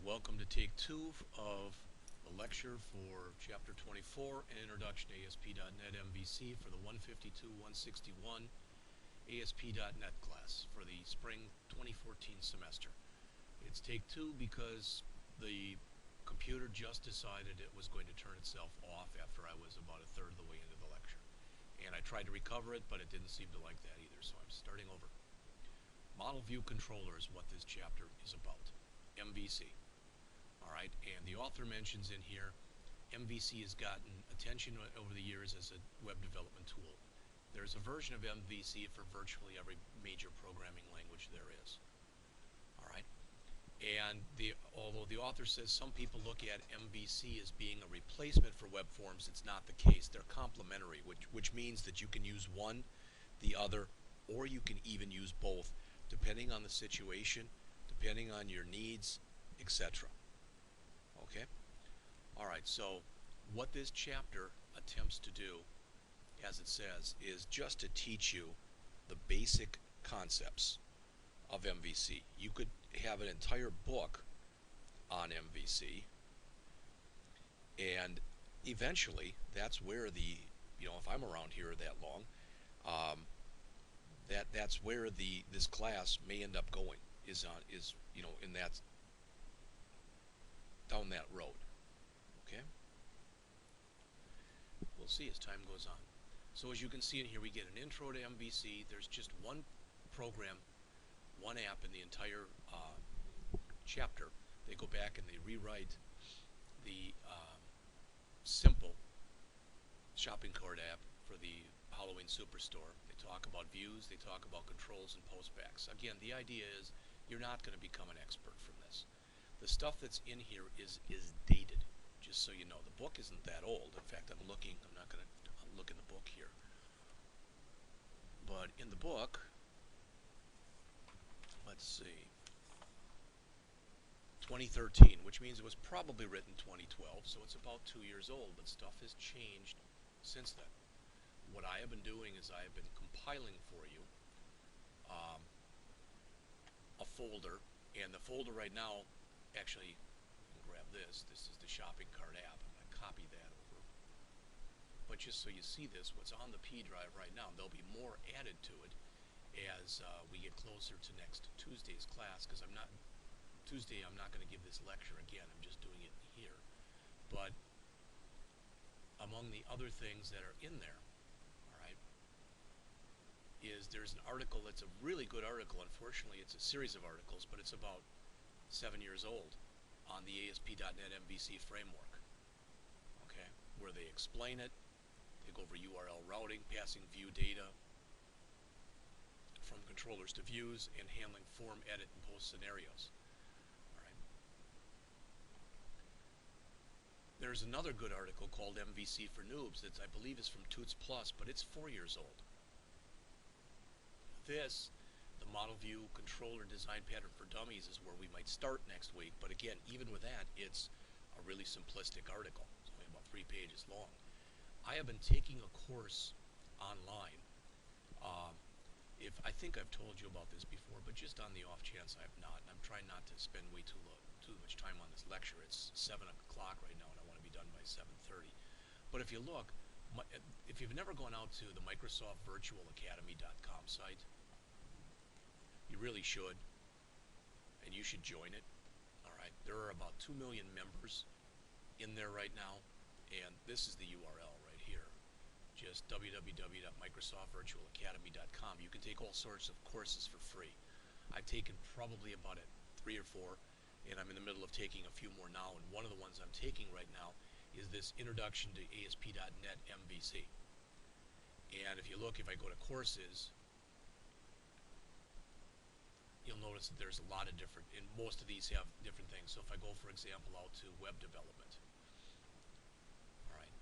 welcome to take 2 of the lecture for Chapter 24, an Introduction to ASP.NET MVC for the 152-161 ASP.NET class for the spring 2014 semester. It's take 2 because the computer just decided it was going to turn itself off after I was about a third of the way into the lecture. And I tried to recover it, but it didn't seem to like that either, so I'm starting over. Model View Controller is what this chapter is about. MVC. Alright, and the author mentions in here MVC has gotten attention over the years as a web development tool. There's a version of MVC for virtually every major programming language there is. Alright, and although the author says some people look at MVC as being a replacement for web forms, it's not the case. They're complementary, which means that you can use one, the other, or you can even use both, depending on the situation, depending on your needs, etc. Okay? Alright, so what this chapter attempts to do, as it says, is just to teach you the basic concepts of MVC. You could have an entire book on MVC, and eventually that's where if I'm around here that long, that's where this class may end up going, in that down that road. Okay? We'll see as time goes on. So as you can see in here, we get an intro to MVC. There's just one program, one app in the entire chapter. They go back and they rewrite the simple shopping cart app for the Halloween Superstore. They talk about views, they talk about controls and postbacks. Again, the idea is you're not going to become an expert from this. The stuff that's in here is dated, just so you know. The book isn't that old. In fact, I'm not going to look in the book here. But in the book, let's see, 2013, which means it was probably written 2012, so it's about 2 years old, but stuff has changed since then. What I have been doing is I have been compiling for you a folder, and the folder right now, actually, you can grab this. This is the shopping cart app. I'm going to copy that over. But just so you see this, what's on the P drive right now, there'll be more added to it as we get closer to next Tuesday's class, because Tuesday I'm not going to give this lecture again. I'm just doing it here. But among the other things that are in there, there's an article that's a really good article. Unfortunately, it's a series of articles, but it's about 7 years old on the ASP.NET MVC framework. Okay, where they explain it, they go over URL routing, passing view data from controllers to views, and handling form, edit, and post scenarios. Alright. There's another good article called MVC for Noobs that I believe is from Toots Plus, but it's 4 years old. This, the Model View Controller Design Pattern for Dummies, is where we might start next week, but again, even with that, it's a really simplistic article. It's only about 3 pages long. I have been taking a course online. I think I've told you about this before, but just on the off chance I have not, and I'm trying not to spend way too much time on this lecture. It's 7 o'clock right now, and I want to be done by 7:30. But if you look, if you've never gone out to the MicrosoftVirtualAcademy.com site, you really should, and you should join it. Alright, there are about 2 million members in there right now, and this is the URL right here. Just www.microsoftvirtualacademy.com. You can take all sorts of courses for free. I've taken probably about 3 or 4, and I'm in the middle of taking a few more now, and one of the ones I'm taking right now is this Introduction to ASP.NET MVC. And if you look, if I go to courses, you'll notice that there's a lot of different, and most of these have different things. So if I go, for example, out to web development, alright,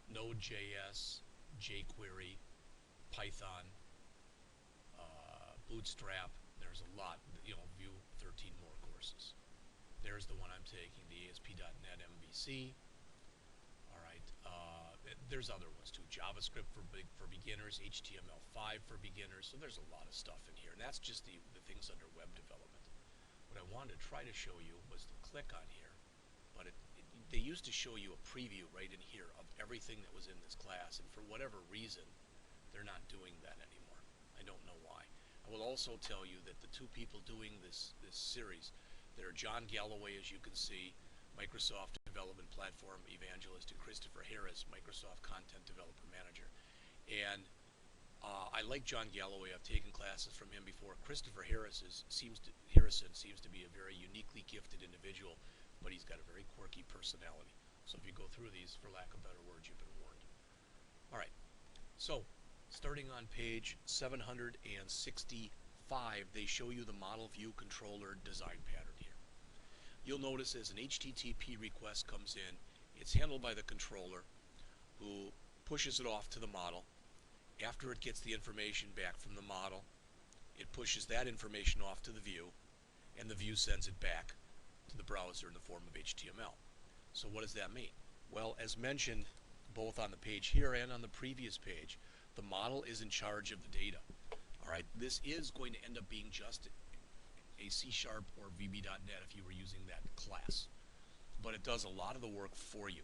Node.js, Jquery, Python, Bootstrap, there's a lot, view 13 more courses. There's the one I'm taking, the ASP.NET MVC. Alright, there's other ones too. JavaScript for beginners, HTML5 for beginners. So there's a lot of stuff in here. And that's just the things under web development. what I wanted to try to show you was to click on here, but they used to show you a preview right in here of everything that was in this class, and for whatever reason, they're not doing that anymore. I don't know why. I will also tell you that the two people doing this series, they're John Galloway, as you can see, Microsoft Development Platform Evangelist, and Christopher Harris, Microsoft Content Developer Manager. And I like John Galloway. I've taken classes from him before. Christopher Harrison seems to be a very uniquely gifted individual, but he's got a very quirky personality. So if you go through these, for lack of better words, you've been warned. All right. So starting on page 765, they show you the model view controller design pattern here. You'll notice as an HTTP request comes in, it's handled by the controller, who pushes it off to the model. After it gets the information back from the model, it pushes that information off to the view, and the view sends it back to the browser in the form of HTML. So what does that mean? Well, as mentioned both on the page here and on the previous page, the model is in charge of the data. All right, this is going to end up being just a C# or VB.NET if you were using that class, but it does a lot of the work for you.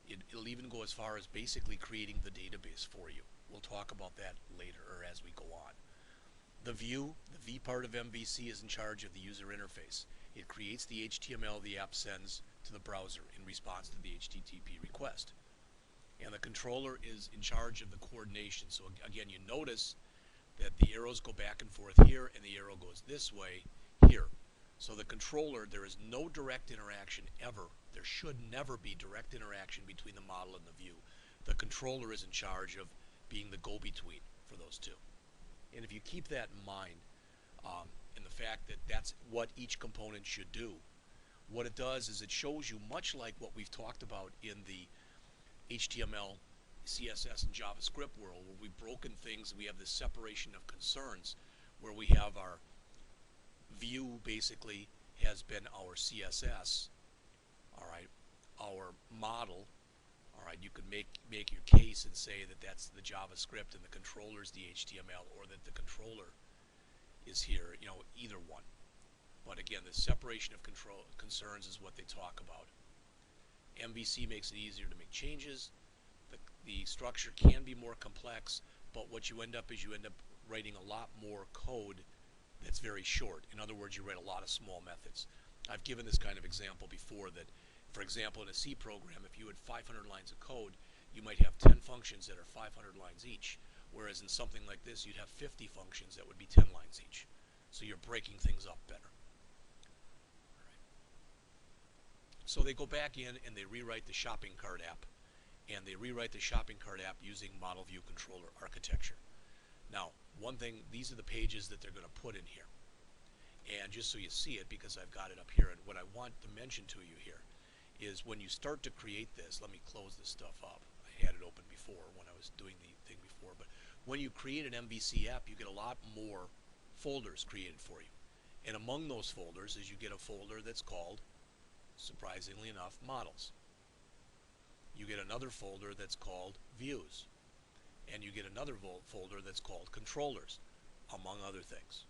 It'll even go as far as basically creating the database for you. We'll talk about that later or as we go on. The view, the V part of MVC, is in charge of the user interface. It creates the HTML the app sends to the browser in response to the HTTP request. And the controller is in charge of the coordination. So again, you notice that the arrows go back and forth here, and the arrow goes this way here. So the controller, there is no direct interaction ever. There should never be direct interaction between the model and the view. The controller is in charge of being the go-between for those two. And if you keep that in mind, and the fact that that's what each component should do, what it does is it shows you, much like what we've talked about in the HTML, CSS, and JavaScript world, where we've broken things, we have this separation of concerns, where we have our view basically has been our CSS, all right, our model. All right, you can make your case and say that that's the JavaScript and the controller is the HTML, or that the controller is here, you know, either one. But again, the separation of concerns is what they talk about. MVC makes it easier to make changes. The structure can be more complex, but what you end up is you end up writing a lot more code that's very short. In other words, you write a lot of small methods. I've given this kind of example before that, for example, in a C program, if you had 500 lines of code, you might have 10 functions that are 500 lines each, whereas in something like this, you'd have 50 functions that would be 10 lines each. So you're breaking things up better. All right. So they go back in and they rewrite the shopping cart app, and they rewrite the shopping cart app using model view controller architecture. Now, one thing, these are the pages that they're going to put in here. And just so you see it, because I've got it up here, and what I want to mention to you here is when you start to create this, let me close this stuff up. I had it open before when I was doing the thing before, but when you create an MVC app, you get a lot more folders created for you. And among those folders is you get a folder that's called, surprisingly enough, models. You get another folder that's called views. And you get another folder that's called controllers, among other things.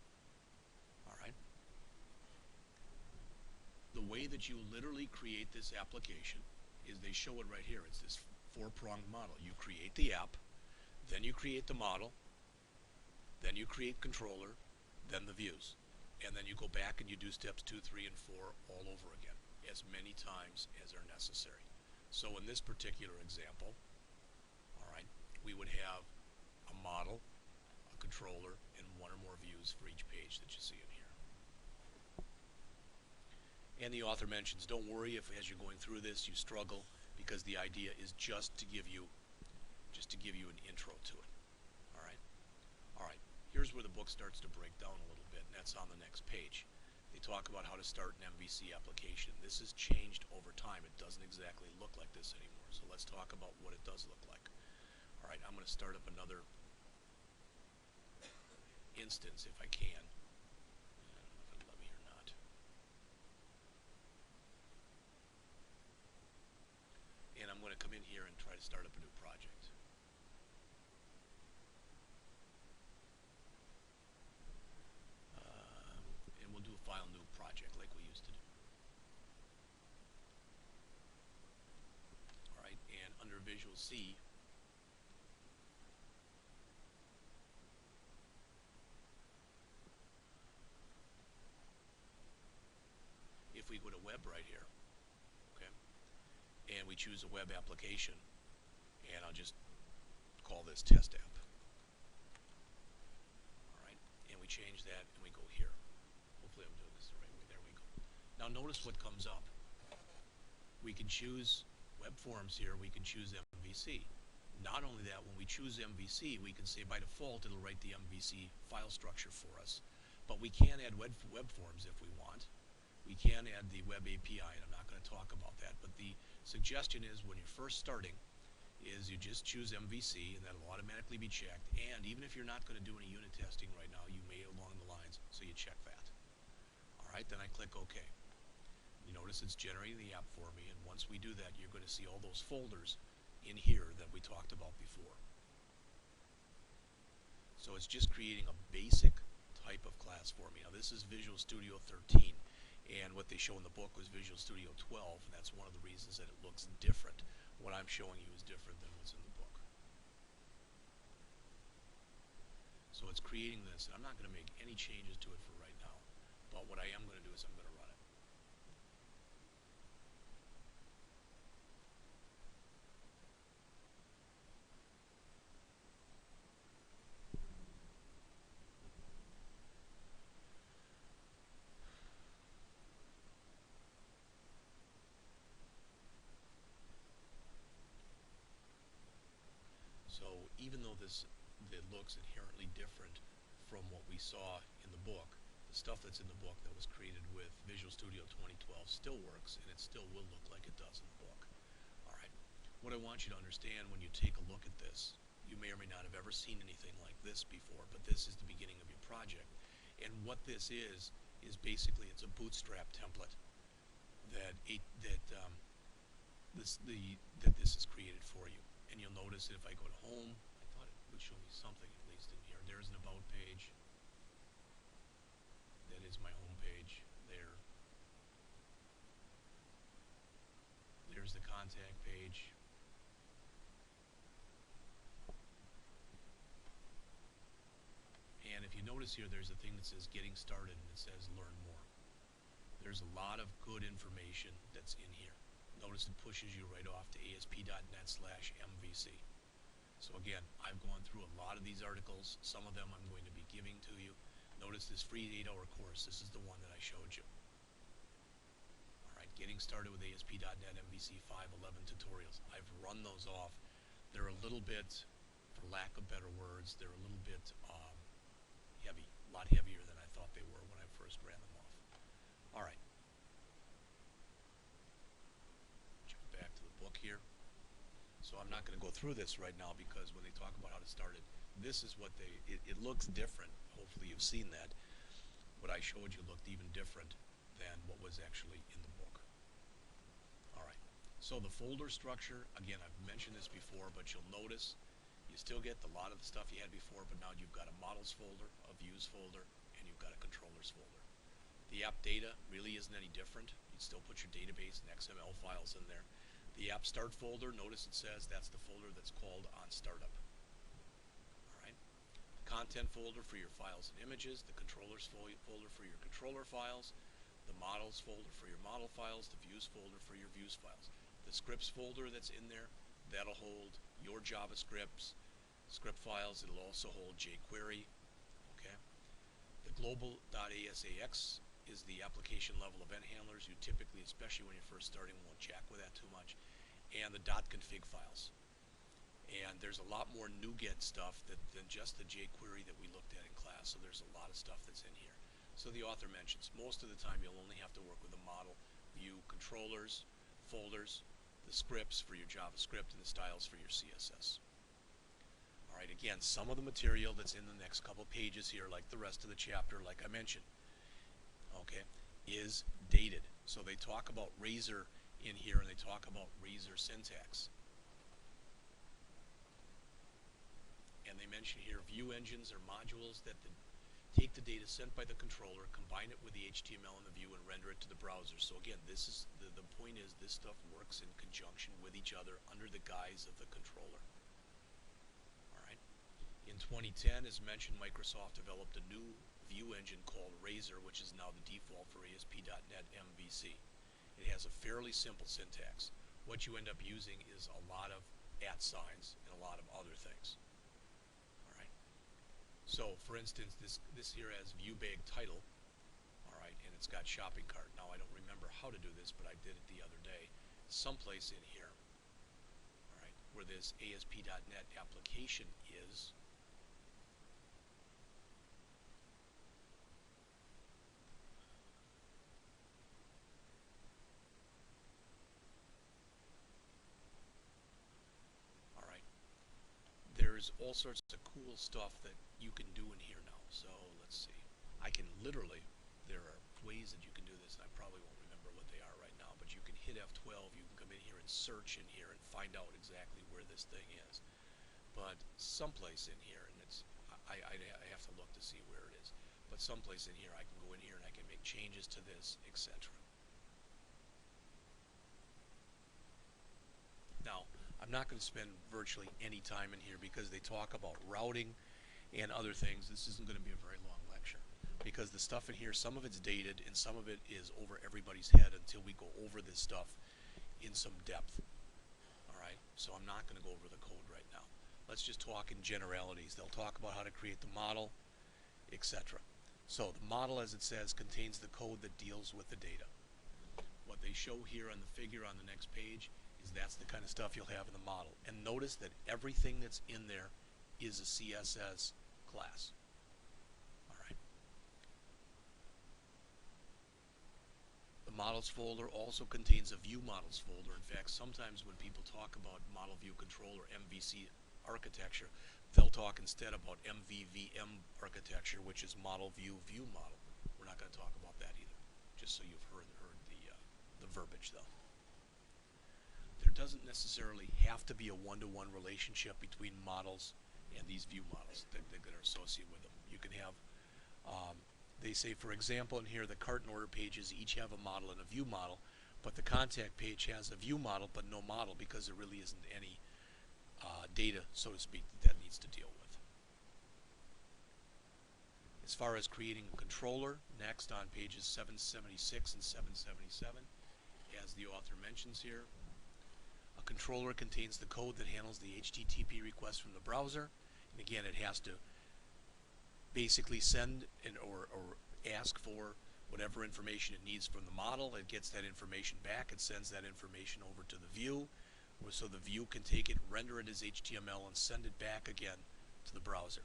All right. The way that you literally create this application is they show it right here. It's this four-pronged model. You create the app, then you create the model, then you create controller, then the views. And then you go back and you do steps 2, 3, and 4 all over again, as many times as are necessary. So in this particular example, all right, we would have a model, a controller, and one or more views for each page that you see in here. And the author mentions, don't worry if as you're going through this you struggle, because the idea is just to give you an intro to it. All right. All right. Here's where the book starts to break down a little bit, and that's on the next page. They talk about how to start an MVC application. This has changed over time. It doesn't exactly look like this anymore. So let's talk about what it does look like. All right, I'm going to start up another instance if I can. I don't know if it'll let me or not. And I'm going to come in here and try to start up a new project. And we'll do a file new project. you'll see if we go to web right here, okay, and we choose a web application, and I'll just call this test app. Alright, and we change that and we go here. Hopefully I'm doing this the right way. There we go. Now notice what comes up. We can choose web forms here, we can choose MVC. Not only that, when we choose MVC, we can say by default it'll write the MVC file structure for us. But we can add web forms if we want. We can add the web API, and I'm not going to talk about that. But the suggestion is when you're first starting, is you just choose MVC, and that'll automatically be checked. And even if you're not going to do any unit testing right now, you may along the lines, so you check that. Alright, then I click OK. You notice it's generating the app for me, and once we do that, you're going to see all those folders in here that we talked about before. So it's just creating a basic type of class for me. Now this is Visual Studio 13, and what they show in the book was Visual Studio 12, and that's one of the reasons that it looks different. What I'm showing you is different than what's in the book. So it's creating this, and I'm not going to make any changes to it for right now, but what I am going to do is I'm going to run it. So even though it looks inherently different from what we saw in the book, the stuff that's in the book that was created with Visual Studio 2012 still works, and it still will look like it does in the book. Alright, what I want you to understand when you take a look at this, you may or may not have ever seen anything like this before, but this is the beginning of your project. And what this is basically it's a Bootstrap template that this is created for you. And you'll notice that if I go to home, I thought it would show me something at least in here. There's an about page. That is my home page there. There's the contact page. And if you notice here, there's a thing that says getting started and it says learn more. There's a lot of good information that's in here. Notice it pushes you right off to asp.net/MVC. So again, I've gone through a lot of these articles. Some of them I'm going to be giving to you. Notice this free 8-hour course. This is the one that I showed you. Alright, getting started with ASP.NET MVC 5.11 tutorials. I've run those off. They're a little bit, for lack of better words, they're a little bit heavy. A lot heavier than I thought they were when I first ran them off. Alright. Back to the book here. So I'm not going to go through this right now because when they talk about how to start it, this is what it looks different. Hopefully you've seen that. What I showed you looked even different than what was actually in the book. Alright, so the folder structure, again I've mentioned this before, but you'll notice you still get a lot of the stuff you had before, but now you've got a models folder, a views folder, and you've got a controllers folder. The app data really isn't any different. You'd still put your database and XML files in there. The app start folder, notice it says that's the folder that's called on startup. Alright. Content folder for your files and images, the controllers folder for your controller files, the models folder for your model files, the views folder for your views files. The scripts folder that's in there, that'll hold your JavaScript script files. It'll also hold Jquery. Okay. The global.asax is the application level event handlers. You typically, especially when you're first starting, won't jack with that too much. And the .config files. And there's a lot more NuGet stuff than just the Jquery that we looked at in class. So there's a lot of stuff that's in here. So the author mentions most of the time you'll only have to work with a model, view, controllers, folders, the scripts for your JavaScript, and the styles for your CSS. Alright, again, some of the material that's in the next couple pages here, like the rest of the chapter, like I mentioned, okay, is dated. So they talk about Razor in here, and they talk about Razor syntax. And they mention here view engines or modules that take the data sent by the controller, combine it with the HTML in the view, and render it to the browser. So again, this is the point is this stuff works in conjunction with each other under the guise of the controller. All right. In 2010, as mentioned, Microsoft developed a new view engine called Razor, which is now the default for ASP.NET MVC. It has a fairly simple syntax. What you end up using is a lot of @ signs and a lot of other things. So, for instance, this here has view bag title, all right, and it's got shopping cart. Now, I don't remember how to do this, but I did it the other day. Someplace in here, all right, where this ASP.NET application is, all right, there's all sorts of cool stuff that you can do in here now. So let's see. I can literally, there are ways that you can do this, and I probably won't remember what they are right now, but you can hit F12, you can come in here and search in here and find out exactly where this thing is. But someplace in here, and it's, I have to look to see where it is, but someplace in here I can go in here and I can make changes to this, etc. Now, I'm not going to spend virtually any time in here because they talk about routing and other things. This isn't going to be a very long lecture because the stuff in here, some of it's dated and some of it is over everybody's head until we go over this stuff in some depth. Alright, so I'm not going to go over the code right now. Let's just talk in generalities. They'll talk about how to create the model, etc. So the model, as it says, contains the code that deals with the data. What they show here on the figure on the next page is that's the kind of stuff you'll have in the model. And notice that everything that's in there is a CSS class. Alright. The models folder also contains a view models folder. In fact, sometimes when people talk about model view control or MVC architecture, they'll talk instead about MVVM architecture, which is model view view model. We're not going to talk about that either, just so you've heard the verbiage though. There doesn't necessarily have to be a one-to-one relationship between models and these view models that are associated with them. You can have, they say, for example, in here the cart and order pages each have a model and a view model, but the contact page has a view model but no model because there really isn't any data, so to speak, that needs to deal with. As far as creating a controller, next on pages 776 and 777, as the author mentions here, a controller contains the code that handles the HTTP request from the browser, and again it has to basically send or ask for whatever information it needs from the model. It gets that information back, it sends that information over to the view, so the view can take it, render it as HTML, and send it back again to the browser.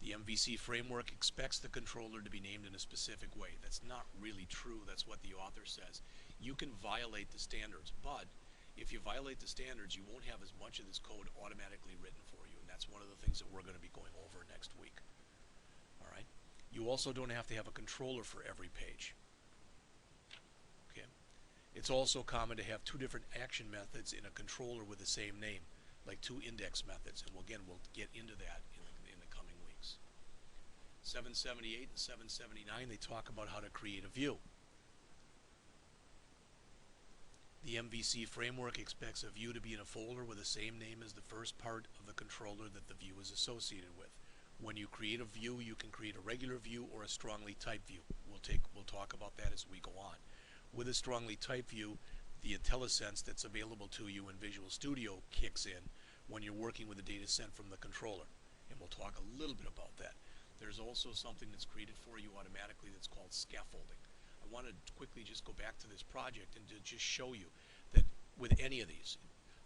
The MVC framework expects the controller to be named in a specific way. That's not really true. That's what the author says. You can violate the standards, but if you violate the standards, you won't have as much of this code automatically written for you, and that's one of the things that we're going to be going over next week. All right. You also don't have to have a controller for every page. Okay. It's also common to have two different action methods in a controller with the same name, like two index methods, and we'll get into that in the coming weeks. 778 and 779, they talk about how to create a view. The MVC framework expects a view to be in a folder with the same name as the first part of the controller that the view is associated with. When you create a view, you can create a regular view or a strongly typed view. We'll talk about that as we go on. With a strongly typed view, the IntelliSense that's available to you in Visual Studio kicks in when you're working with the data sent from the controller. And we'll talk a little bit about that. There's also something that's created for you automatically that's called scaffolding. I want to quickly just go back to this project and to just show you that with any of these,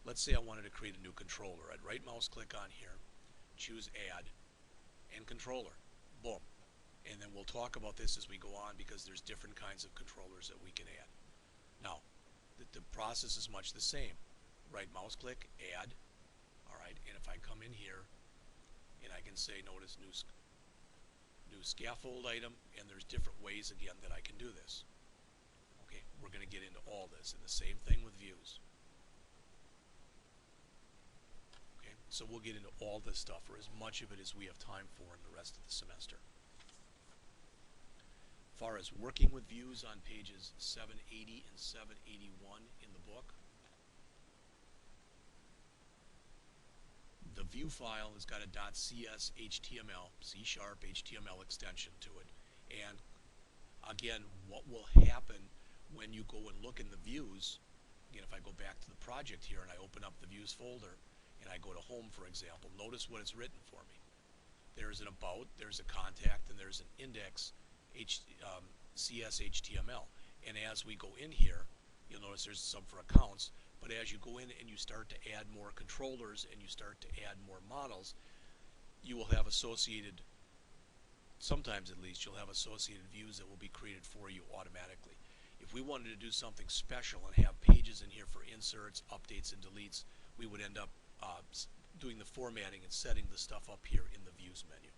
let's say I wanted to create a new controller. I'd right mouse click on here, choose add, and controller. Boom. And then we'll talk about this as we go on because there's different kinds of controllers that we can add. Now, the process is much the same. Right mouse click, add. Alright, and if I come in here and I can say, notice new scaffold item, and there's different ways again that I can do this. Okay, we're going to get into all this, and the same thing with views. Okay, So we'll get into all this stuff, or as much of it as we have time for in the rest of the semester. As far as working with views on pages 780 and 781 in the book, the view file has got a .cs HTML, C# HTML extension to it. And again, what will happen when you go and look in the views, again, if I go back to the project here and I open up the views folder and I go to home, for example, notice what it's written for me. There's an about, there's a contact, and there's an index CS HTML. And as we go in here, you'll notice there's some for accounts, but as you go in and you start to add more controllers and you start to add more models, you will have associated, sometimes at least, you'll have associated views that will be created for you automatically. If we wanted to do something special and have pages in here for inserts, updates, and deletes, we would end up doing the formatting and setting the stuff up here in the views menu.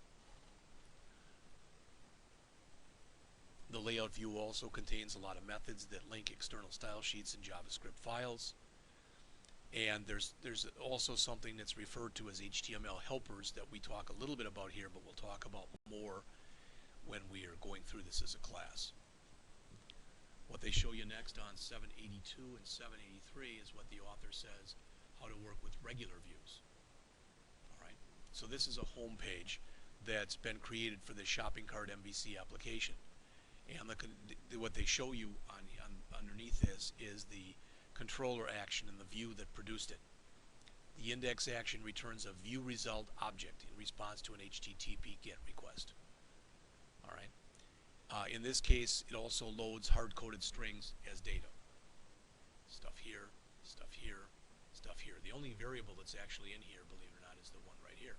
The layout view also contains a lot of methods that link external style sheets and JavaScript files. And there's also something that's referred to as HTML helpers that we talk a little bit about here, but we'll talk about more when we are going through this as a class. What they show you next on 782 and 783 is what the author says, how to work with regular views. All right. So this is a home page that's been created for the shopping cart MVC application. And what they show you underneath this is the controller action in the view that produced it. The index action returns a view result object in response to an HTTP GET request. All right. In this case, it also loads hard-coded strings as data. Stuff here, stuff here, stuff here. The only variable that's actually in here, believe it or not, is the one right here.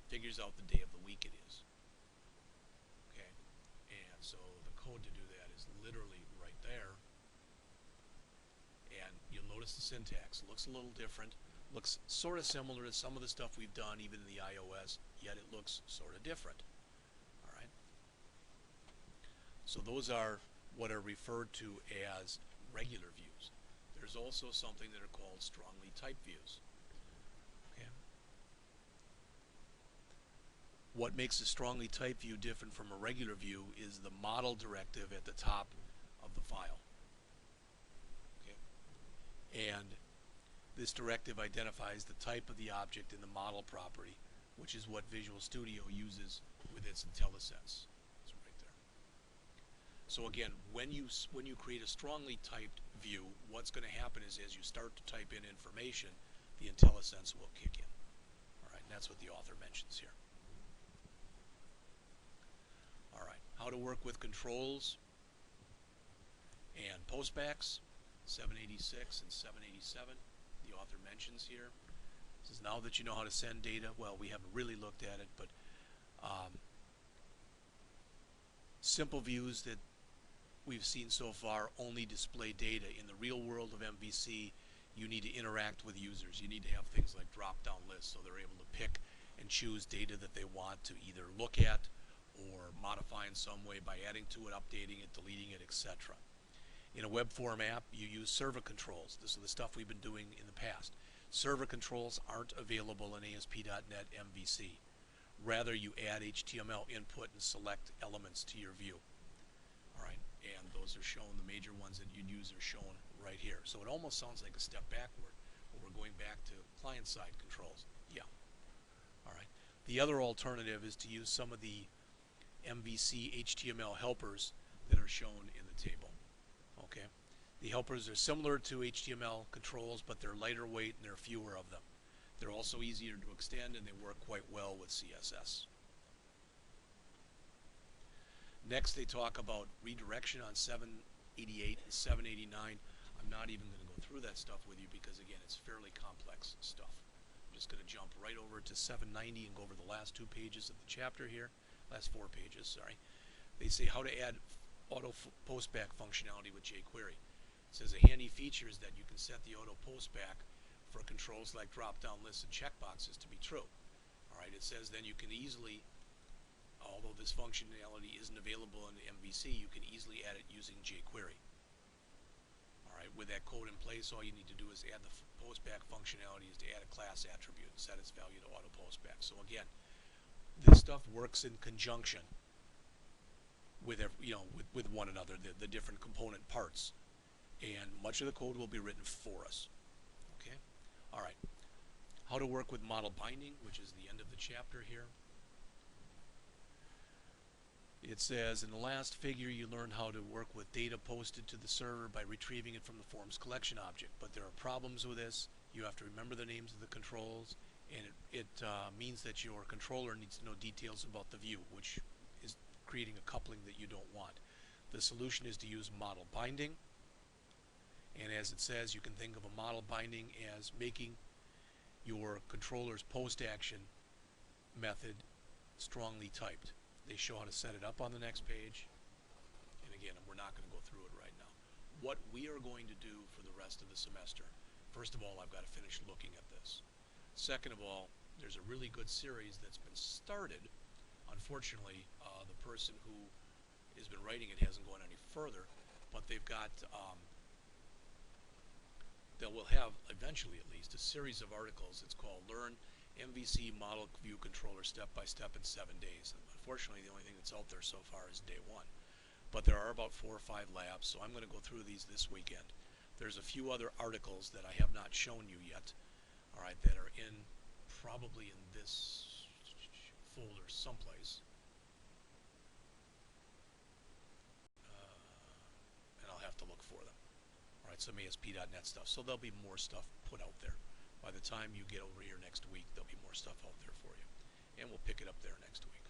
Figures out the day of the week it is. Okay. And so the code to do that is literally right there. And you'll notice the syntax looks a little different, looks sort of similar to some of the stuff we've done even in the iOS, yet it looks sort of different. All right. So those are what are referred to as regular views. There's also something that are called strongly typed views. Okay. What makes a strongly typed view different from a regular view is the model directive at the top of the file. And this directive identifies the type of the object in the model property, which is what Visual Studio uses with its IntelliSense. It's right there. So again, when you create a strongly typed view, what's going to happen is as you start to type in information, the IntelliSense will kick in. All right, and that's what the author mentions here. All right, how to work with controls and postbacks. 786 and 787, the author mentions here. This is now that you know how to send data. Well, we haven't really looked at it, but simple views that we've seen so far only display data. In the real world of MVC, you need to interact with users. You need to have things like drop-down lists so they're able to pick and choose data that they want to either look at or modify in some way by adding to it, updating it, deleting it, etc. In a web form app, you use server controls. This is the stuff we've been doing in the past. Server controls aren't available in ASP.NET MVC. Rather, you add HTML input and select elements to your view. All right, and those are shown, the major ones that you'd use are shown right here. So it almost sounds like a step backward, but we're going back to client-side controls. Yeah. All right. The other alternative is to use some of the Mbc Html helpers that are shown in the table. Okay. The helpers are similar to HTML controls, but they're lighter weight and there are fewer of them. They're also easier to extend and they work quite well with CSS. Next, they talk about redirection on 788 and 789. I'm not even going to go through that stuff with you because, again, it's fairly complex stuff. I'm just going to jump right over to 790 and go over the last two pages of the chapter here. Last four pages, sorry. They say how to add Autopostback functionality with Jquery. It says a handy feature is that you can set the Autopostback for controls like drop-down lists and checkboxes to be true. All right, it says then you can easily, although this functionality isn't available in MVC, you can easily add it using Jquery. All right, with that code in place, all you need to do is add the postback functionality is to add a class attribute and set its value to Autopostback. So again, this stuff works in conjunction with with one another, the different component parts, and much of the code will be written for us. Okay, all right. How to work with model binding, which is the end of the chapter here. It says, in the last figure you learned how to work with data posted to the server by retrieving it from the forms collection object. But there are problems with this. You have to remember the names of the controls, and it means that your controller needs to know details about the view, which is creating a coupling that you don't want. The solution is to use model binding, and as it says, you can think of a model binding as making your controller's post action method strongly typed. They show how to set it up on the next page, and again, we're not going to go through it right now. What we are going to do for the rest of the semester, first of all, I've got to finish looking at this. Second of all, there's a really good series that's been started. Unfortunately, the person who has been writing it hasn't gone any further, but they've got they will have eventually at least a series of articles. It's called Learn MVC Model View Controller Step by Step in 7 days. And unfortunately, the only thing that's out there so far is day 1. But there are about 4 or 5 labs, so I'm going to go through these this weekend. There's a few other articles that I have not shown you yet, all right, that are probably in this folder someplace. And I'll have to look for them. All right, some ASP.NET stuff. So there'll be more stuff put out there. By the time you get over here next week, there'll be more stuff out there for you. And we'll pick it up there next week.